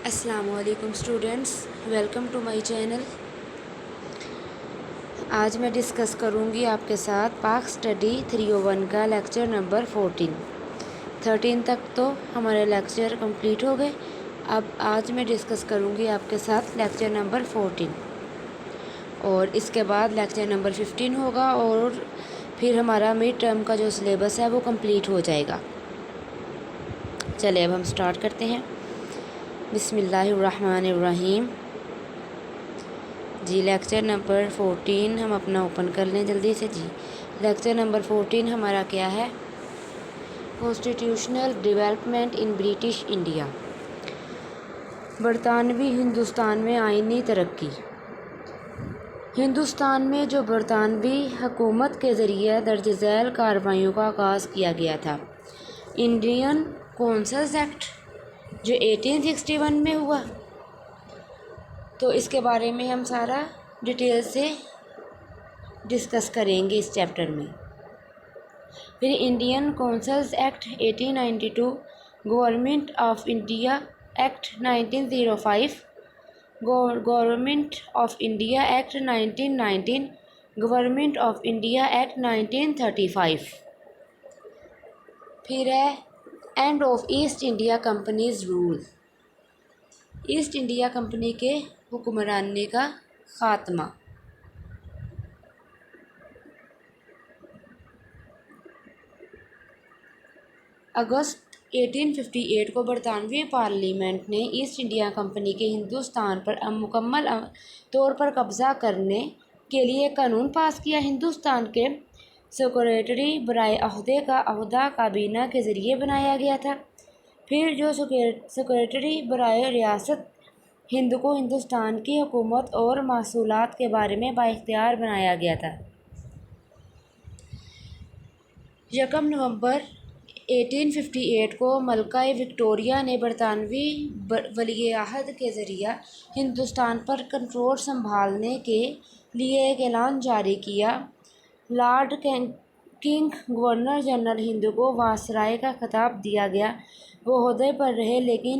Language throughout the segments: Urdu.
السلام علیکم students, welcome to my channel. آج میں ڈسکس کروں گی آپ کے ساتھ پاک اسٹڈی 301 کا لیکچر نمبر 13 تک تو ہمارے لیکچر کمپلیٹ ہو گئے۔ اب آج میں ڈسکس کروں گی آپ کے ساتھ لیکچر نمبر 14 اور اس کے بعد لیکچر نمبر 15 ہوگا اور پھر ہمارا مڈ ٹرم کا جو سلیبس ہے وہ کمپلیٹ ہو جائے گا۔ چلے اب ہم سٹارٹ کرتے ہیں۔ بسم اللہ الرحمن الرحیم۔ جی لیکچر نمبر 14 ہم اپنا اوپن کر لیں جلدی سے۔ جی لیکچر نمبر 14 ہمارا کیا ہے؟ Constitutional development in British India, برطانوی ہندوستان میں آئینی ترقی۔ ہندوستان میں جو برطانوی حکومت کے ذریعہ درج ذیل کارروائیوں کا آغاز کیا گیا تھا، انڈین کونسلز ایکٹ جو 1861 میں ہوا، تو اس کے بارے میں ہم سارا ڈیٹیل سے ڈسکس کریں گے اس چیپٹر میں۔ پھر Indian councils act 1892، government of India act 1905، government of India act 1919، government of India act 1935۔ پھر ہے end of East India company's rule, East India company کے حکمرانی کا خاتمہ۔ اگست 1858 کو برطانوی پارلیمنٹ نے ایسٹ انڈیا کمپنی کے ہندوستان پر مکمل طور پر قبضہ کرنے کے لیے قانون پاس کیا۔ ہندوستان کے سیکریٹری برائے عہدے کا عہدہ کابینہ کے ذریعے بنایا گیا تھا۔ پھر جو سیکریٹری برائے ریاست ہند کو ہندوستان کی حکومت اور محصولات کے بارے میں بااختیار بنایا گیا تھا۔ 1 نومبر 1858 کو ملکہ وکٹوریہ نے برطانوی ولی عہد کے ذریعہ ہندوستان پر کنٹرول سنبھالنے کے لیے ایک اعلان جاری کیا۔ لارڈ کنگ گورنر جنرل ہند کو وائسرائے کا خطاب دیا گیا۔ وہ عہدے پر رہے لیکن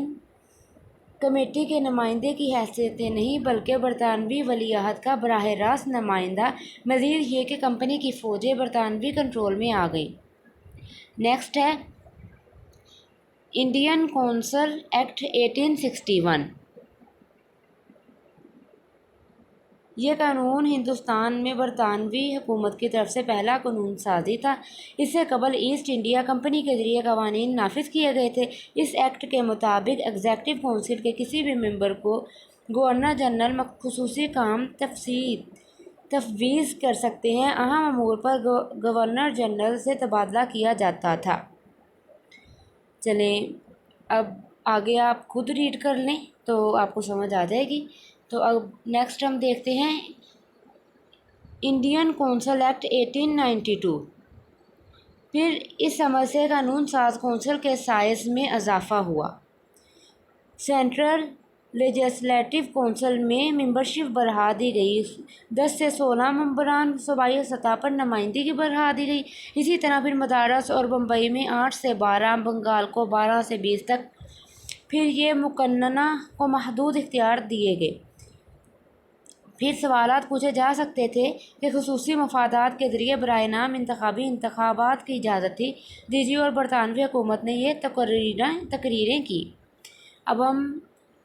کمیٹی کے نمائندے کی حیثیت سے نہیں بلکہ برطانوی ولی عہد کا براہ راست نمائندہ۔ مزید یہ کہ کمپنی کی فوجیں برطانوی کنٹرول میں آ گئیں۔ نیکسٹ ہے انڈین کونسل ایکٹ 1861۔ یہ قانون ہندوستان میں برطانوی حکومت کی طرف سے پہلا قانون سازی تھا۔ اس سے قبل ایسٹ انڈیا کمپنی کے ذریعے قوانین نافذ کیے گئے تھے۔ اس ایکٹ کے مطابق ایگزیکٹو کونسل کے کسی بھی ممبر کو گورنر جنرل خصوصی کام تفویض کر سکتے ہیں۔ اہم امور پر گورنر جنرل سے تبادلہ کیا جاتا تھا۔ چلیں اب آگے آپ خود ریڈ کر لیں تو آپ کو سمجھ آ جائے گی۔ تو اب نیکسٹ ہم دیکھتے ہیں انڈین کونسل ایکٹ 1892۔ پھر اس عمل سے قانون ساز کونسل کے سائز میں اضافہ ہوا۔ سینٹرل لیجسلیٹو کونسل میں ممبرشپ بڑھا دی گئی، 10 سے 16 ممبران، صوبائی سطح پر نمائندگی بڑھا دی گئی۔ اسی طرح پھر مدراس اور بمبئی میں 8 سے 12، بنگال کو 12 سے 20 تک۔ پھر یہ مقننہ کو محدود اختیار دیے گئے۔ پھر سوالات پوچھے جا سکتے تھے کہ خصوصی مفادات کے ذریعے برائے نام انتخابی انتخابات کی اجازت تھی۔ ڈی اور برطانوی حکومت نے یہ تقریریں کی۔ اب ہم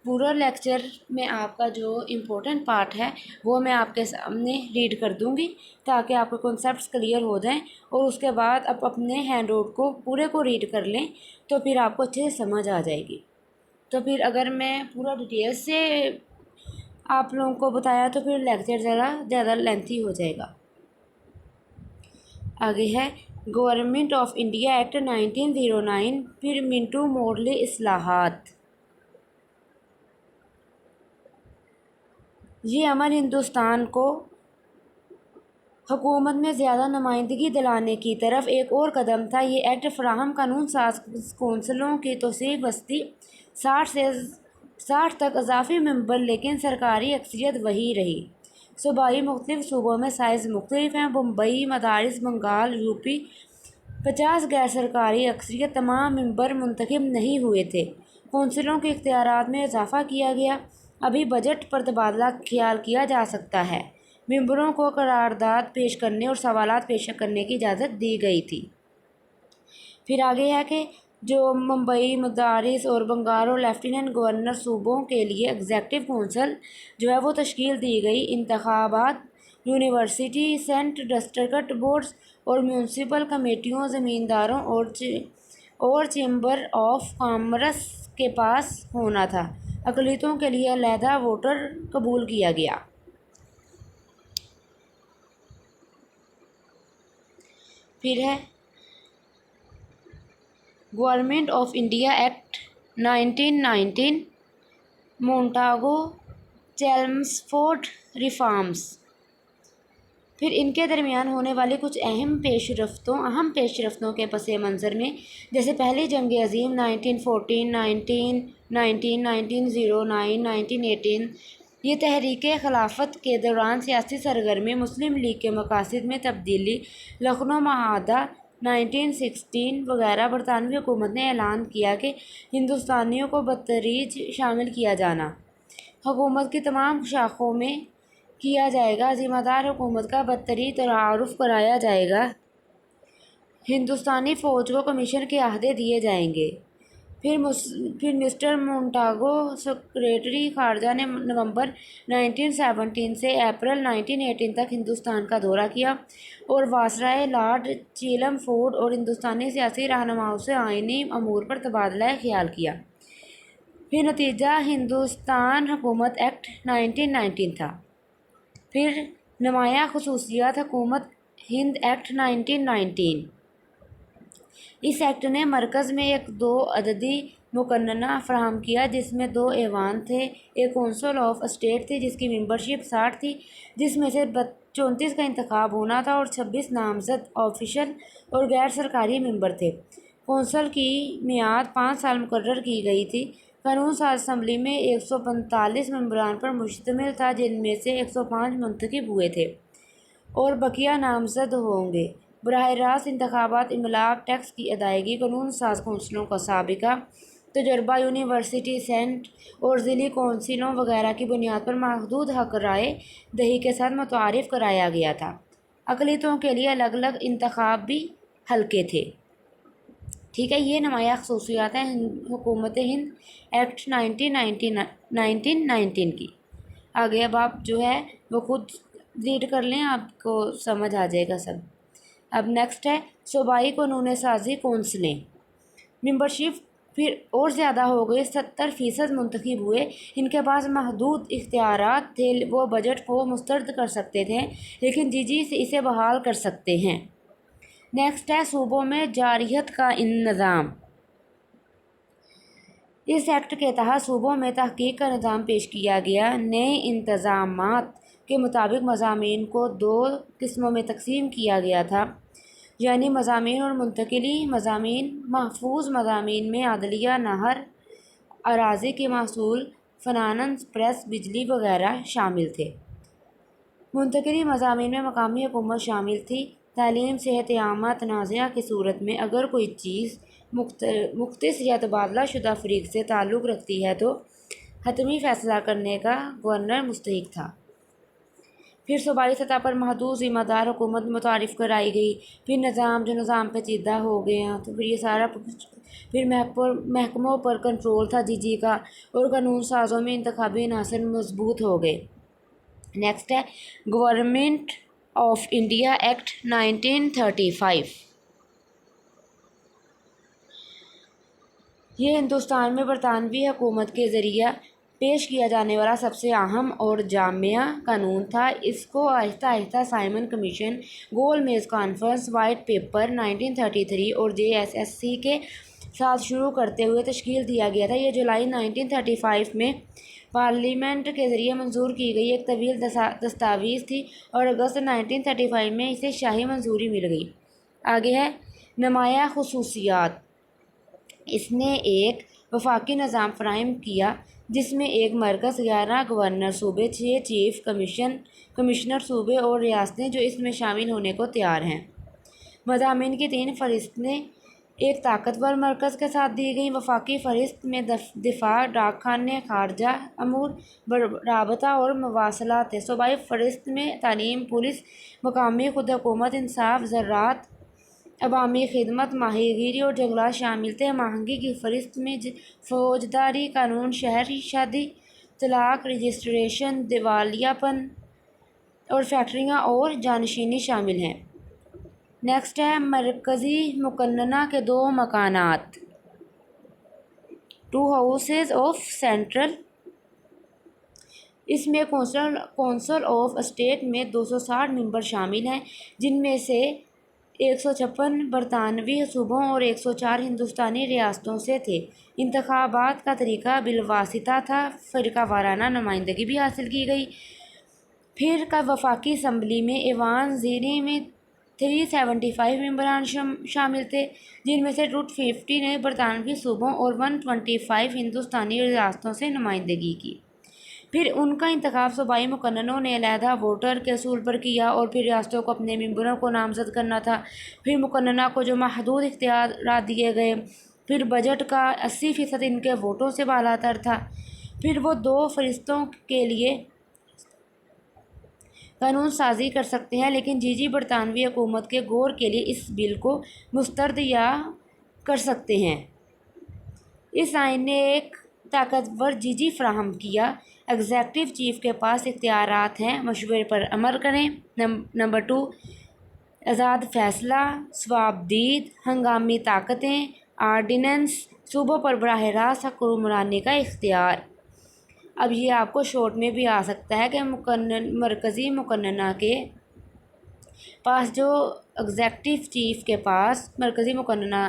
پورا لیکچر میں آپ کا جو امپورٹنٹ پارٹ ہے وہ میں آپ کے سامنے ریڈ کر دوں گی تاکہ آپ کے کنسیپٹس کلیئر ہو جائیں، اور اس کے بعد آپ اپنے ہینڈ آؤٹ کو پورے کو ریڈ کر لیں تو پھر آپ کو اچھے سے سمجھ آ جائے گی۔ تو پھر اگر میں پورا ڈیٹیل سے آپ لوگوں کو بتایا تو پھر لیکچر زیادہ لینتھی ہو جائے گا۔ آگے ہے گورنمنٹ آف انڈیا ایکٹ 1909، پھر منٹو مورلی اصلاحات۔ یہ عمل ہندوستان کو حکومت میں زیادہ نمائندگی دلانے کی طرف ایک اور قدم تھا۔ یہ ایکٹ فراہم قانون ساز کونسلوں کی توسیع بستی، 60 تک اضافی ممبر، لیکن سرکاری اکثریت وہی رہی۔ صوبائی مختلف صوبوں میں سائز مختلف ہیں۔ بمبئی، مدراس، بنگال، یوپی 50 غیر سرکاری اکثریت، تمام ممبر منتخب نہیں ہوئے تھے۔ کونسلوں کے اختیارات میں اضافہ کیا گیا۔ ابھی بجٹ پر تبادلہ خیال کیا جا سکتا ہے۔ ممبروں کو قرارداد پیش کرنے اور سوالات پیش کرنے کی اجازت دی گئی تھی۔ پھر آگے ہے کہ جو ممبئی، مدارس اور بنگال اور لیفٹیننٹ گورنر صوبوں کے لیے ایگزیکٹو کونسل جو ہے وہ تشکیل دی گئی۔ انتخابات یونیورسٹی، سینٹ ڈسٹرکٹ بورڈز اور میونسپل کمیٹیوں، زمینداروں اور چیمبر آف کامرس کے پاس ہونا تھا۔ اقلیتوں کے لیے علیحدہ ووٹر قبول کیا گیا۔ پھر ہے government of India act 1919، Montagu Chelmsford reforms. پھر ان کے درمیان ہونے والی کچھ اہم پیش رفتوں کے پس منظر میں، جیسے پہلی جنگ عظیم 1914، 1919، 1909، 1918، یہ تحریک خلافت کے دوران سیاسی سرگرمی، مسلم لیگ کے مقاصد میں تبدیلی، لکھنؤ معاہدہ 1916 وغیرہ۔ برطانوی حکومت نے اعلان کیا کہ ہندوستانیوں کو بتدریج شامل کیا جانا، حکومت کی تمام شاخوں میں کیا جائے گا، ذمہ دار حکومت کا بتدریج تعارف کرایا جائے گا، ہندوستانی فوج کو کمیشن کے عہدے دیے جائیں گے۔ پھر مسٹر مونٹاگو سیکریٹری خارجہ نے نومبر 1917 سے اپریل 1918 تک ہندوستان کا دورہ کیا اور وائسرائے لارڈ چیمسفورڈ اور ہندوستانی سیاسی رہنماؤں سے آئینی امور پر تبادلہ خیال کیا۔ پھر نتیجہ ہندوستان حکومت ایکٹ 1919 تھا۔ پھر نمایاں خصوصیات حکومت ہند ایکٹ 1919۔ اس ایکٹ نے مرکز میں ایک 2 عددی مقننہ فراہم کیا جس میں 2 ایوان تھے، ایک کونسل آف اسٹیٹ تھی جس کی ممبرشپ 60 تھی، جس میں سے 34 کا انتخاب ہونا تھا اور 26 نامزد آفیشل اور غیر سرکاری ممبر تھے۔ کونسل کی میعاد 5 سال مقرر کی گئی تھی۔ قانون ساز اسمبلی میں 145 ممبران پر مشتمل تھا، جن میں سے 105 منتخب ہوئے تھے اور بقیہ نامزد ہوں گے۔ براہ راست انتخابات، املاک ٹیکس کی ادائیگی، قانون ساز کونسلوں کا سابقہ تجربہ، یونیورسٹی، سینٹ اور ضلعی کونسلوں وغیرہ کی بنیاد پر محدود حق رائے دہی کے ساتھ متعارف کرایا گیا تھا۔ اقلیتوں کے لیے الگ الگ انتخابی حلقے تھے۔ ٹھیک ہے، یہ نمایاں خصوصیات ہیں حکومت ہند ایکٹ 1919 کی۔ آگے اب آپ جو ہے وہ خود ریڈ کر لیں، آپ کو سمجھ آ جائے گا سب۔ اب نیکسٹ ہے صوبائی قانون سازی کونسلیں۔ ممبرشپ پھر اور زیادہ ہو گئی، 70% منتخب ہوئے۔ ان کے پاس محدود اختیارات تھے، وہ بجٹ کو مسترد کر سکتے تھے لیکن سے اسے بحال کر سکتے ہیں۔ نیکسٹ ہے صوبوں میں جارحیت کا نظام۔ اس ایکٹ کے تحت صوبوں میں تحقیق کا نظام پیش کیا گیا۔ نئے انتظامات کے مطابق مضامین کو 2 قسموں میں تقسیم کیا گیا تھا، یعنی مضامین اور منتقلی مضامین۔ محفوظ مضامین میں عدلیہ، نہر، اراضی کے محصول، فنانس، پریس، بجلی وغیرہ شامل تھے۔ منتقلی مضامین میں مقامی حکومت شامل تھی۔ تعلیم، صحت عامہ۔ تنازعہ کی صورت میں اگر کوئی چیز مختص یا تبادلہ شدہ فریق سے تعلق رکھتی ہے تو حتمی فیصلہ کرنے کا گورنر مستحق تھا۔ پھر صوبائی سطح پر محدود ذمہ دار حکومت متعارف کرائی گئی۔ پھر نظام پیچیدہ ہو گیا، تو پھر یہ سارا پھر محکموں پر کنٹرول تھا کا، اور قانون سازوں میں انتخابی عناصر مضبوط ہو گئے۔ نیکسٹ ہے گورنمنٹ آف انڈیا ایکٹ 1935۔ یہ ہندوستان میں برطانوی حکومت کے ذریعہ پیش کیا جانے والا سب سے اہم اور جامع قانون تھا۔ اس کو آہستہ آہستہ سائمن کمیشن، گول میز کانفرنس، وائٹ پیپر 1933 اور JSSC کے ساتھ شروع کرتے ہوئے تشکیل دیا گیا تھا۔ یہ جولائی 1935 میں پارلیمنٹ کے ذریعے منظور کی گئی ایک طویل دستاویز تھی اور اگست 1935 میں اسے شاہی منظوری مل گئی۔ آگے ہے نمایاں خصوصیات۔ اس نے ایک وفاقی نظام فراہم کیا جس میں ایک مرکز، 11 گورنر صوبے، 6 چیف کمشنر صوبے اور ریاستیں جو اس میں شامل ہونے کو تیار ہیں۔ مضامین کی 3 فہرستیں ایک طاقتور مرکز کے ساتھ دی گئی وفاقی فہرست میں دفاع، ڈاک خانے، خارجہ امور، رابطہ اور مواصلات ہے۔ صوبائی فہرست میں تعلیم، پولیس، مقامی خود حکومت، انصاف، زراعت، عوامی خدمت، ماہی گیری اور جنگلات شامل تھے۔ ماہنگی کی فہرست میں فوجداری قانون، شہری شادی، طلاق، رجسٹریشن، دیوالیہ پن اور فیکٹریاں اور جانشینی شامل ہیں۔ نیکسٹ ہے مرکزی مقننہ کے 2 مکانات، 2 ہاؤسز آف سینٹرل۔ اس میں کونسل آف اسٹیٹ میں 260 ممبر شامل ہیں، جن میں سے 156 برطانوی صوبوں اور 104 ہندوستانی ریاستوں سے تھے۔ انتخابات کا طریقہ بالواسطہ تھا، فرقہ وارانہ نمائندگی بھی حاصل کی گئی۔ پھر کا وفاقی اسمبلی میں ایوان زیریں میں 375 ممبران شامل تھے، جن میں سے 250 نے برطانوی صوبوں اور 125 ہندوستانی ریاستوں سے نمائندگی کی۔ پھر ان کا انتخاب صوبائی مقننوں نے علیحدہ ووٹر کے اصول پر کیا اور پھر ریاستوں کو اپنے ممبروں کو نامزد کرنا تھا۔ پھر مقننہ کو جو محدود اختیارات دیے گئے، پھر بجٹ کا 80% ان کے ووٹوں سے بالا تر تھا۔ پھر وہ 2 فہرستوں کے لیے قانون سازی کر سکتے ہیں، لیکن برطانوی حکومت کے غور کے لیے اس بل کو مسترد یا کر سکتے ہیں۔ اس آئین نے ایک طاقتور فراہم کیا۔ ایگزیکٹو چیف کے پاس اختیارات ہیں، مشورے پر عمل کریں۔ نمبر 2، آزاد فیصلہ، ثوابدید، ہنگامی طاقتیں، آرڈیننس، صوبوں پر براہ راست حکمرانی کا اختیار۔ اب یہ آپ کو شارٹ میں بھی آ سکتا ہے کہ مرکزی مقننہ کے پاس جو ایگزیکٹو چیف کے پاس مرکزی مقننہ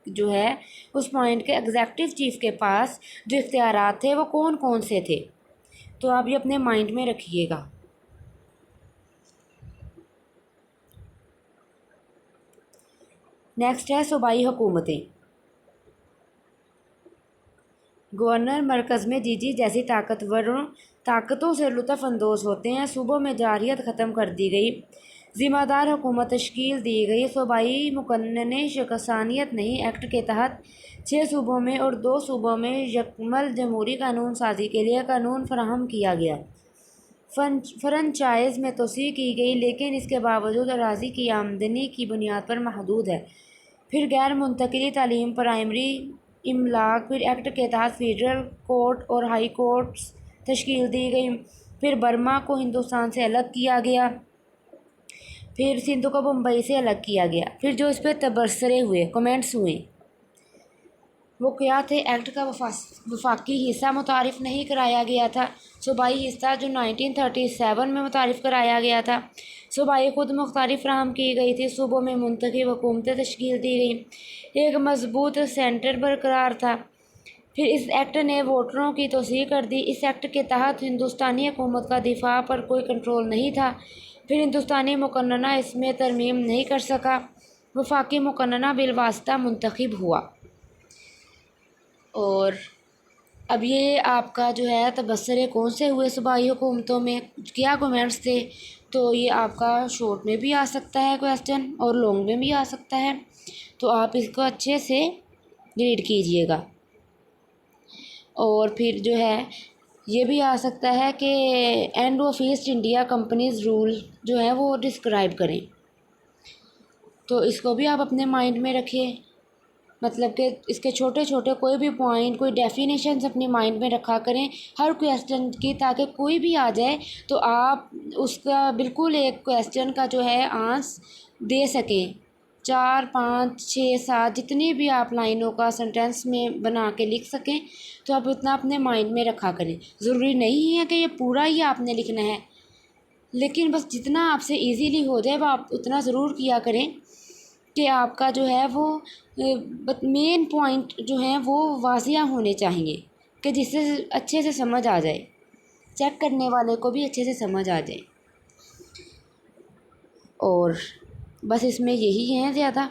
جو ہے اس پوائنٹ کے ایگزیکٹو چیف کے پاس جو اختیارات تھے وہ کون کون سے تھے، تو آپ یہ اپنے مائنڈ میں رکھیے گا۔ نیکسٹ ہے صوبائی حکومتیں۔ گورنر مرکز میں جیسی طاقتوں سے لطف اندوز ہوتے ہیں۔ صوبوں میں جارحیت ختم کر دی گئی، ذمہ دار حکومت تشکیل دی گئی۔ صوبائی مقننہ شخصانیت نہیں ایکٹ کے تحت 6 صوبوں میں اور 2 صوبوں میں یکمل جمہوری قانون سازی کے لیے قانون فراہم کیا گیا۔ فرنچائز میں توسیع کی گئی، لیکن اس کے باوجود اراضی کی آمدنی کی بنیاد پر محدود ہے۔ پھر غیر منتقلی تعلیم، پرائمری املاک۔ پھر ایکٹ کے تحت فیڈرل کورٹ اور ہائی کورٹس تشکیل دی گئی۔ پھر برما کو ہندوستان سے الگ کیا گیا۔ پھر سندھ کو بمبئی سے الگ کیا گیا۔ پھر جو اس پہ تبصرے ہوئے، کمنٹس ہوئے، وہ کیا تھے؟ ایکٹ کا وفاقی حصہ متعارف نہیں کرایا گیا تھا۔ صوبائی حصہ جو 1937 میں متعارف کرایا گیا تھا۔ صوبائی خود مختاری فراہم کی گئی تھی۔ صوبوں میں منتخب حکومتیں تشکیل دی گئیں۔ ایک مضبوط سینٹر برقرار تھا۔ پھر اس ایکٹ نے ووٹروں کی توسیع کر دی۔ اس ایکٹ کے تحت ہندوستانی حکومت کا دفاع پر کوئی کنٹرول نہیں تھا۔ پھر ہندوستانی مقننہ اس میں ترمیم نہیں کر سکا۔ وفاقی مقننہ بالواسطہ منتخب ہوا۔ اور اب یہ آپ کا جو ہے تبصرے کون سے ہوئے صوبائی حکومتوں میں، کیا کمنٹس تھے، تو یہ آپ کا شارٹ میں بھی آ سکتا ہے کویسچن اور لانگ میں بھی آ سکتا ہے، تو آپ اس کو اچھے سے ریڈ کیجئے گا۔ اور پھر جو ہے یہ بھی آ سکتا ہے کہ end of East India company's rule جو ہے وہ ڈسکرائب کریں، تو اس کو بھی آپ اپنے مائنڈ میں رکھیں، مطلب کہ اس کے چھوٹے چھوٹے کوئی بھی پوائنٹ، کوئی ڈیفینیشنز اپنی مائنڈ میں رکھا کریں ہر کویسچن کی، تاکہ کوئی بھی آ جائے تو آپ اس کا بالکل ایک کویسچن کا جو ہے آنسر دے سکیں۔ 4 5 6 7 جتنی بھی آپ لائنوں کا سینٹینس میں بنا کے لکھ سکیں، تو آپ اتنا اپنے مائنڈ میں رکھا کریں۔ ضروری نہیں ہے کہ یہ پورا ہی آپ نے لکھنا ہے، لیکن بس جتنا آپ سے ایزیلی ہو جائے وہ آپ اتنا ضرور کیا کریں کہ آپ کا جو ہے وہ مین پوائنٹ جو ہیں وہ واضح ہونے چاہیے، کہ جس سے اچھے سے سمجھ آ جائے، چیک کرنے والے کو بھی اچھے سے سمجھ آ جائے۔ اور بس اس میں یہی ہیں زیادہ،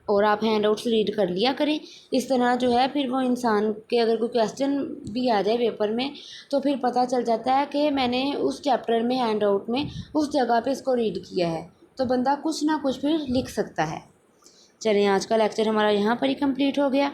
اور آپ ہینڈ آؤٹس ریڈ کر لیا کریں۔ اس طرح جو ہے پھر وہ انسان کے اگر کوئی کویسچن بھی آ جائے پیپر میں تو پھر پتہ چل جاتا ہے کہ میں نے اس چیپٹر میں ہینڈ آؤٹ میں اس جگہ پہ اس کو ریڈ کیا ہے، تو بندہ کچھ نہ کچھ پھر لکھ سکتا ہے۔ چلیں آج کا لیکچر ہمارا یہاں پر ہی کمپلیٹ ہو گیا.